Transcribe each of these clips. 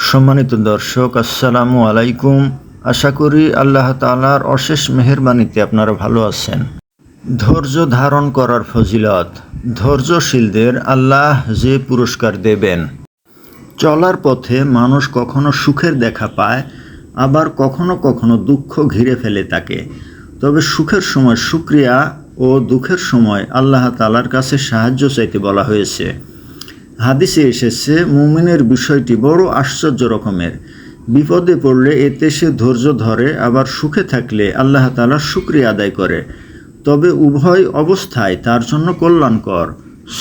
সম্মানিত দর্শক, আসসালামু আলাইকুম। আশা করি আল্লাহ তাআলার অশেষ মেহেরবানিতে আপনারা ভালো আছেন। ধৈর্য ধারণ করার ফজিলত। ধৈর্যশীলদের আল্লাহ যে পুরস্কার দেবেন। চলার পথে মানুষ কখনো সুখের দেখা পায়, আবার কখনো কখনো দুঃখ ঘিরে ফেলে তাকে। তবে সুখের সময় শুকরিয়া ও দুঃখের সময় আল্লাহ তাআলার কাছে সাহায্য চাইতে বলা হয়েছে। হাদিসে এসেছে, মুমিনের বিষয়টি বড় আশ্চর্য রকমের। বিপদে পড়লে এতে সে ধৈর্য ধরে, আবার সুখে থাকলে আল্লাহ তাআলার শুকরিয়া আদায় করে। তবে উভয় অবস্থায় তার জন্য কল্যাণকর।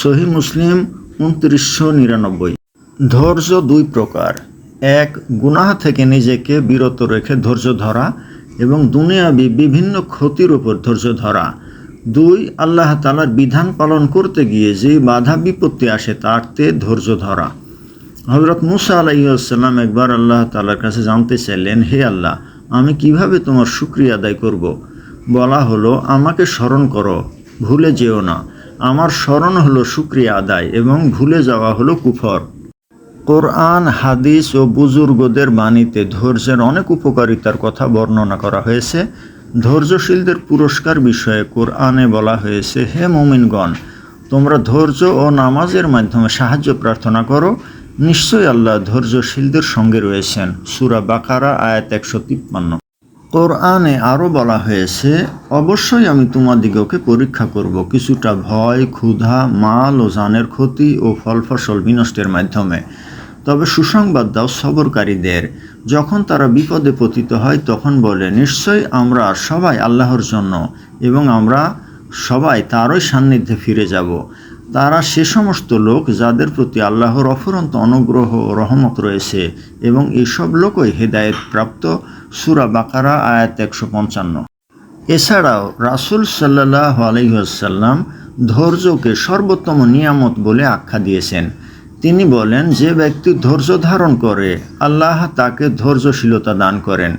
সহিহ মুসলিম 2999। ধৈর্য দুই প্রকার। এক, গুনাহ থেকে নিজেকে বিরত রেখে ধৈর্য ধরা এবং দুনিয়াবি বিভিন্ন ক্ষতির উপর ধৈর্য ধরা। দুই, আল্লাহ তাআলার বিধান পালন করতে গিয়ে যে বাধা বিপত্তি আসে তাতে ধৈর্য ধরা। হযরত মুসা আলাইহিস সালাম একবার আল্লাহ তাআলার কাছে জানতে চাইলেন, হে আল্লাহ, আমি কিভাবে তোমার শুকরিয়া আদায় করব? বলা হলো, আমাকে স্মরণ করো, ভুলে যেও না। আমার স্মরণ হলো শুকরিয়া আদায় এবং ভুলে যাওয়া হলো কুফর। কোরআন, হাদিস ও বুজুর্গদের বাণীতে ধৈর্যের অনেক উপকারিতার কথা বর্ণনা করা হয়েছে। ধৈর্যশীলদের পুরস্কার বিষয়ে কোরআনে বলা হয়েছে, হে মুমিনগণ, তোমরা ধৈর্য ও নামাজের মাধ্যমে সাহায্য প্রার্থনা করো। নিশ্চয়ই আল্লাহ ধৈর্যশীলদের সঙ্গে রয়েছেন। সূরা বাকারা আয়াত 153। কোরআনে আরও বলা হয়েছে, অবশ্যই আমি তোমাদিগকে পরীক্ষা করব কিছুটা ভয়, ক্ষুধা, মাল ও জানের ক্ষতি ও ফল ফসল বিনষ্টের মাধ্যমে। তবে সুসংবাদ দাও সবরকারীদের। যখন তারা বিপদে পতিত হয় তখন বলে, নিশ্চয়ই আমরা সবাই আল্লাহর জন্য এবং আমরা সবাই তারই সান্নিধ্যে ফিরে যাব। তারা সে সমস্ত লোক যাদের প্রতি আল্লাহর অফুরন্ত অনুগ্রহ ও রহমত রয়েছে এবং এসব লোকই হেদায়েত প্রাপ্ত। সূরা বাকারা আয়াত 155। এছাড়াও রাসূল সাল্লাল্লাহু আলাইহি ওয়াসাল্লাম ধৈর্যকে সর্বোত্তম নিয়ামত বলে আখ্যা দিয়েছেন। তিনি বলেন, যে ব্যক্তি ধৈর্য ধারণ করে আল্লাহ তাকে ধৈর্যশীলতা দান করেন।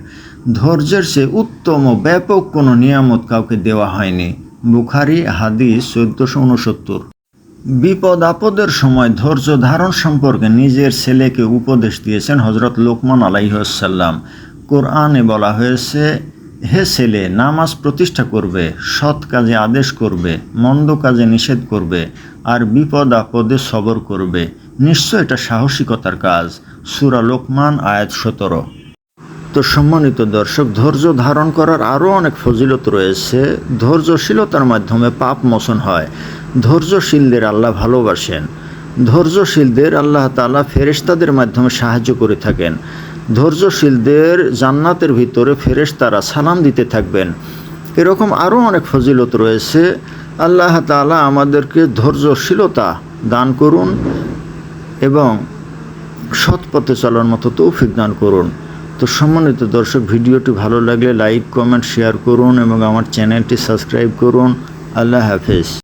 ধৈর্যের চেয়ে উত্তম ও ব্যাপক কোনো নিয়ামত কাউকে দেওয়া হয়নি। বুখারী হাদিস 1469। বিপদ আপদের সময় ধৈর্য ধারণ সম্পর্কে নিজের ছেলেকে উপদেশ দিয়েছেন হযরত লোকমান আলাইহিস সালাম। কোরআনে বলা হয়েছে, হে ছেলে, নামাজ প্রতিষ্ঠা করবে, সৎ কাজে আদেশ করবে, মন্দ কাজে নিষেধ করবে, আর বিপদ আপদে সবর করবে। নিশ্চয় এটা সাহসিকতার কাজ। সূরা লোকমান আয়াত 17। তো সম্মানিত দর্শক, ধৈর্য ধারণ করার আরও অনেক ফজিলত রয়েছে। ধৈর্যশীলতার মাধ্যমে পাপ মোচন হয়। ধৈর্যশীলদের আল্লাহ ভালোবাসেন। ধৈর্যশীলদের আল্লাহ তাআলা ফেরেশতাদের মাধ্যমে সাহায্য করে থাকেন। ধৈর্যশীলদের জান্নাতের ভিতরে ফেরেশতারা সালাম দিতে থাকবেন। এরকম আরও অনেক ফজিলত রয়েছে। আল্লাহ তাআলা আমাদেরকে ধৈর্যশীলতা দান করুন এবং সৎ পথে চলার মতো তৌফিক দান করুন। তো সম্মানিত দর্শক, ভিডিওটি ভালো লাগলে লাইক, কমেন্ট, শেয়ার করুন এবং আমার চ্যানেলটি সাবস্ক্রাইব করুন। আল্লাহ হাফেজ।